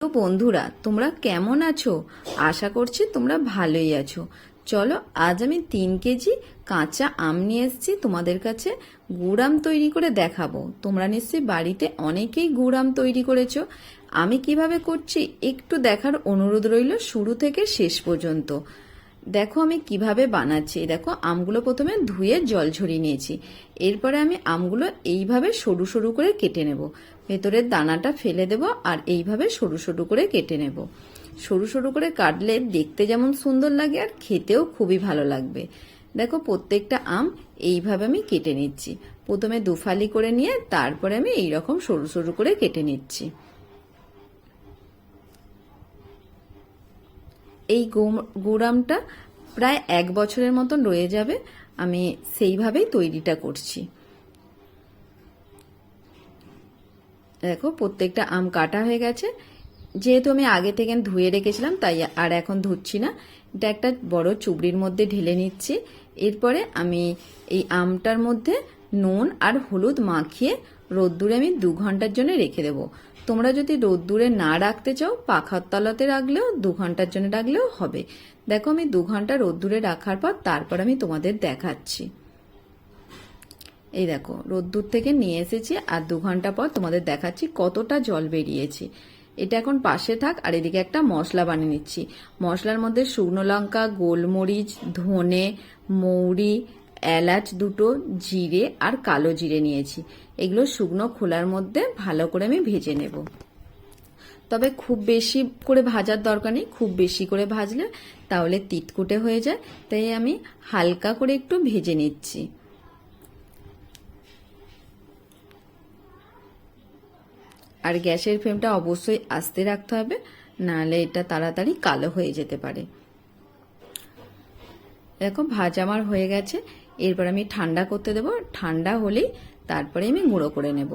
তো বন্ধুরা, তোমরা কেমন আছো? আশা করছি তোমরা ভালোই আছো। চলো, আজ আমি 3 কেজি কাঁচা আম নিয়ে এসেছি তোমাদের কাছে। গুড় আম তৈরি করে দেখাবো। তোমরা নিশ্চয়ই বাড়িতে অনেকেই গুড় আম তৈরি করেছো। আমি কিভাবে করছি একটু দেখার অনুরোধ রইল শুরু থেকে শেষ পর্যন্ত। দেখো আমি কিভাবে বানাচ্ছি। দেখো, আমগুলো প্রথমে ধুয়ে জল ঝরিয়ে নিয়েছি। এরপরে আমি আমগুলো এইভাবে সরু সরু করে কেটে নেব। ভেতরের দানাটা ফেলে দেব আর এইভাবে সরু সরু করে কেটে নেব। সরু সরু করে কাটলে দেখতে যেমন সুন্দর লাগে আর খেতেও খুবই ভালো লাগবে। দেখো, প্রত্যেকটা আম এইভাবে আমি কেটে নিচ্ছি। প্রথমে দুফালি করে নিয়ে তারপরে আমি এইরকম সরু সরু করে কেটে নিচ্ছি। এই গুড় আমটা প্রায় 1 বছরের মতন রয়ে যাবে। আমি সেইভাবেই তৈরিটা করছি। দেখো, প্রত্যেকটা আম কাটা হয়ে গেছে। যেহেতু আমি আগে থেকে ধুয়ে রেখেছিলাম তাই আর এখন ধুচ্ছি না। এটা একটা বড় চুবড়ির মধ্যে ঢেলে নিচ্ছি। এরপরে আমি এই আমটার মধ্যে নুন আর হলুদ মাখিয়ে রোদ্দুরে আমি 2 ঘন্টার জন্য রেখে দেবো। তোমরা যদি রোদ্দুরে না রাখতে চাও পাখার তলাতে রাখলেও 2 ঘন্টার জন্য রাখলেও হবে। দেখো, আমি 2 ঘন্টা রোদ্দুরে রাখার পর তারপর আমি তোমাদের দেখাচ্ছি। এই দেখো, রোদ্দুর থেকে নিয়ে এসেছি আর 2 ঘন্টা পর তোমাদের দেখাচ্ছি কতটা জল বেরিয়েছে। এটা এখন পাশে থাক আর এদিকে একটা মশলা বানিয়ে নিচ্ছি। মশলার মধ্যে শুকনো লঙ্কা, গোলমরিচ, ধনে, মৌরি, এলাচ দুটো, জিরে আর কালো জিরে নিয়েছি। এগুলো শুকনো খোলার মধ্যে ভালো করে আমি ভেজে নেব। তবে খুব বেশি করে ভাজার দরকার নেই। খুব বেশি করে ভাজলে তাহলে তিতকুটে হয়ে যায়। তাই আমি হালকা করে একটু ভেজে নিচ্ছি। আর গ্যাসের ফ্লেমটা অবশ্যই আস্তে রাখতে হবে, নাহলে এটা তাড়াতাড়ি কালো হয়ে যেতে পারে। দেখো, ভাজা আমার হয়ে গেছে। এরপর আমি ঠান্ডা করতে দেব। ঠান্ডা হলেই তারপরে আমি গুঁড়ো করে নেব।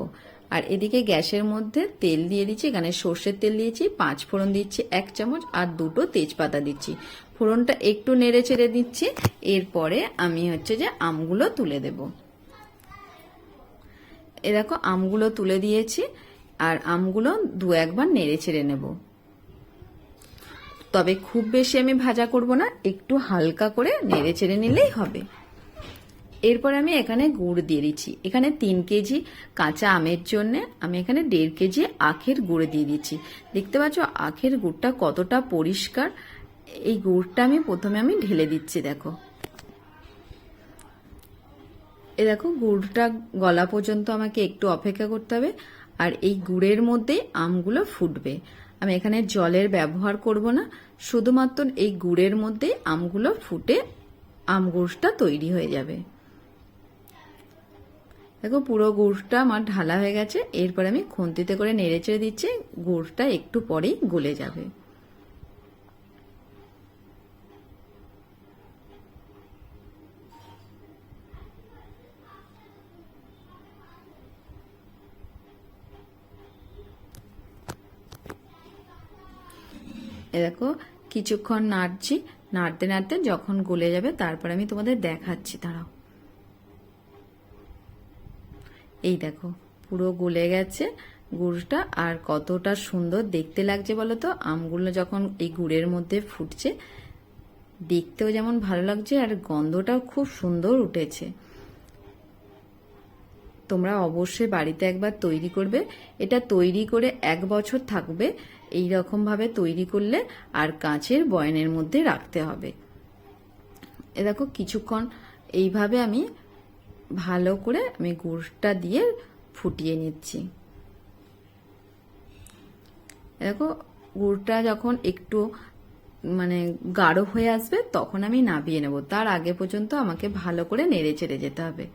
আর এদিকে গ্যাসের মধ্যে তেল দিয়ে দিচ্ছি। এখানে সর্ষের তেল দিয়েছি, 5 ফোড়ন দিচ্ছি 1 চামচ আর 2টো তেজপাতা দিচ্ছি। ফোড়নটা একটু নেড়ে চেড়ে দিচ্ছি। এরপরে আমি যে আমগুলো তুলে দেব। এ দেখো, আমগুলো তুলে দিয়েছি আর আমগুলো 2-1 বার নেড়ে চেড়ে নেব। তবে খুব বেশি আমি ভাজা করব না, একটু হালকা করে নেড়ে চেড়ে নিলেই হবে। এরপর আমি এখানে গুড় দিয়ে দিচ্ছি। এখানে 3 কেজি কাঁচা আমের জন্য আমি এখানে 1.5 কেজি আখের গুড় দিয়ে দিচ্ছি। দেখতে পাচ্ছ আখের গুড়টা কতটা পরিষ্কার। এই গুড়টা আমি প্রথমে ঢেলে দিচ্ছি। দেখো, দেখো গুড়টা গলা পর্যন্ত আমাকে একটু অপেক্ষা করতে হবে। আর এই গুড়ের মধ্যেই আমগুলো ফুটবে। আমি এখানে জলের ব্যবহার করব না, শুধুমাত্র এই গুড়ের মধ্যেই আমগুলো ফুটে আম গুড়টা তৈরি হয়ে যাবে। দেখো, পুরো গুড়টা আমার ঢালা হয়ে গেছে। এরপর আমি খুন্তিতে করে নেড়ে চেড়ে দিচ্ছি। গুড়টা একটু পরেই গলে যাবে। দেখো, কিছুক্ষণ নাড়ছি। নাড়তে নাড়তে যখন গলে যাবে তারপর আমি তোমাদের দেখাচ্ছি। দাঁড়াও, এই দেখো পুরো গলে গেছে গুড়টা। আর কতটা সুন্দর দেখতে লাগছে বলো তো। আমগুলো যখন এই গুড়ের মধ্যে ফুটছে দেখতেও যেমন ভালো লাগছে আর গন্ধটাও খুব সুন্দর উঠেছে। তোমরা অবশ্যই বাড়িতে একবার তৈরি করবে। এটা তৈরি করে 1 বছর থাকবে। এই রকম ভাবে তৈরি করলে আর কাঁচের বয়ামের মধ্যে রাখতে হবে। এ দেখো, কিছুক্ষণ এইভাবে আমি ভালো করে গুড়টা দিয়ে ফুটিয়ে নিচ্ছি। দেখো, গুড়টা যখন একটু গাঢ় হয়ে আসবে তখন আমি নামিয়ে নেব। তার আগে পর্যন্ত আমাকে ভালো করে নেড়ে চেড়ে যেতে হবে।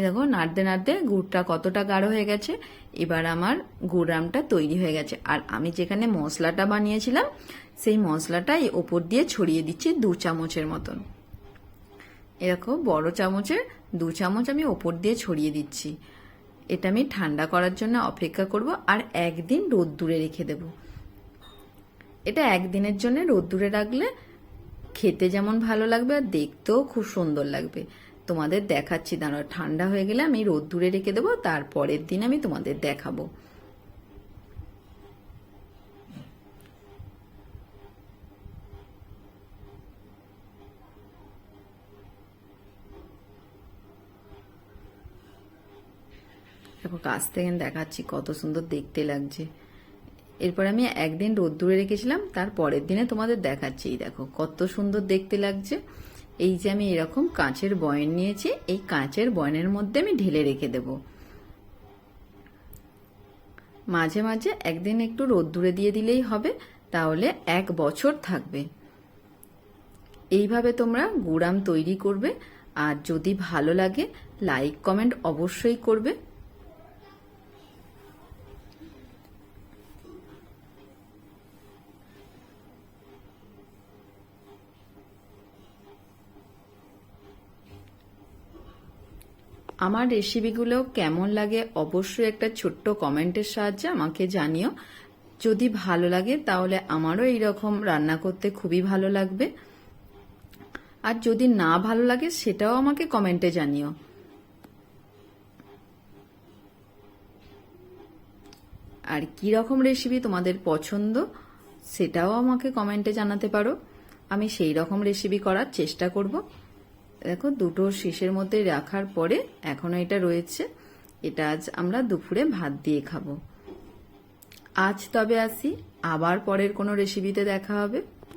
দেখো, নাড়তে নাড়তে গুড়টা কতটা গাঢ় হয়ে গেছে। এবার আমার গুড় আমটা তৈরি হয়ে গেছে। আর আমি যেখানে মশলাটা বানিয়েছিলাম সেই মশলাটা এই ওপর দিয়ে ছড়িয়ে দিচ্ছি 2 চামচের মতন। এরকম বড় চামচের 2 চামচ আমি ওপর দিয়ে ছড়িয়ে দিচ্ছি। এটা আমি ঠান্ডা করার জন্য অপেক্ষা করব আর 1 দিন রোদ্দুরে রেখে দেব। এটা 1 দিনের জন্য রোদ্দুরে রাখলে খেতে যেমন ভালো লাগবে আর দেখতেও খুব সুন্দর লাগবে। তোমাদের দেখাচ্ছি, দাঁড়াও, ঠান্ডা হয়ে গেলে আমি রোদ্দুরে রেখে দেবো, তারপরের দিন আমি তোমাদের দেখাবো। দেখো কাছ থেকে দেখাচ্ছি কত সুন্দর দেখতে লাগছে। এরপর আমি একদিন রোদ্দুরে রেখেছিলাম, তার পরের দিনে তোমাদের দেখাচ্ছি। এই দেখো কত সুন্দর দেখতে লাগছে। এই যে আমি এরকম কাঁচের বয়ান নিয়েছি, এই কাঁচের বয়ানের মধ্যে আমি ঢেলে রেখে দেব। মাঝে মাঝে একদিন একটু রোদ্দুরে দিয়ে দিলেই হবে, তাহলে 1 বছর থাকবে। এইভাবে তোমরা গুড় আম তৈরি করবে। আর যদি ভালো লাগে লাইক কমেন্ট অবশ্যই করবে। আমার রেসিপিগুলো কেমন লাগে অবশ্যই একটা ছোট্ট কমেন্টের সাহায্যে আমাকে জানিও। যদি ভালো লাগে তাহলে আমারও এইরকম রান্না করতে খুবই ভালো লাগবে। আর যদি না ভালো লাগে সেটাও আমাকে কমেন্টে জানিও। আর কি রকম রেসিপি তোমাদের পছন্দ সেটাও আমাকে কমেন্টে জানাতে পারো, আমি সেই রকম রেসিপি করার চেষ্টা করব। দেখো দুটো শীষের মধ্যে রাখার পরে এখনো এটা রয়েছে, এটা আজ আমরা দুপুরে ভাত দিয়ে খাবো। আজ তবে আসি, আবার পরের কোনো রেসিপিতে দেখা হবে।